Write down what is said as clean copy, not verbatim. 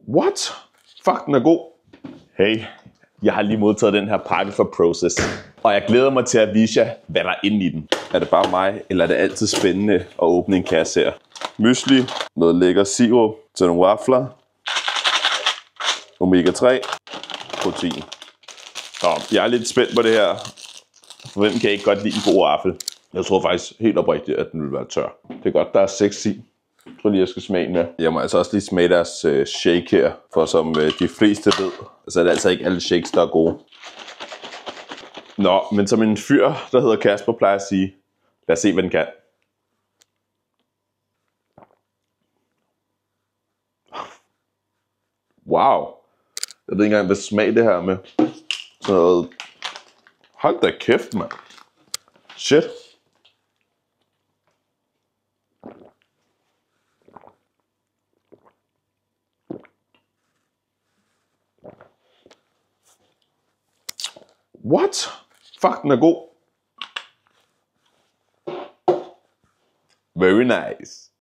What? Fuck, den er god. Hey, jeg har lige modtaget den her pakke fra Proces, og jeg glæder mig til at vise jer, hvad der er inde i den. Er det bare mig, eller er det altid spændende at åbne en kasse her? Mysli, noget lækker sirup til nogle wafler, omega 3, protein. Så jeg er lidt spændt på det her. For hvem kan ikke godt lide en god waffel? Jeg tror faktisk helt oprigtigt, at den vil være tør. Det er godt, der er 6 i. Jeg tror lige, jeg skal smage med. Jeg må altså også lige smage deres shake her. For som de fleste ved, så er det altså ikke alle shakes, der er gode. Nå, men som en fyr, der hedder Kasper, plejer at sige, lad os se, hvad den kan. Wow. Jeg ved ikke engang, hvad smag det her med. Sådan noget. Hold da kæft, mand. Shit. What? Fuck, den er god. Very nice.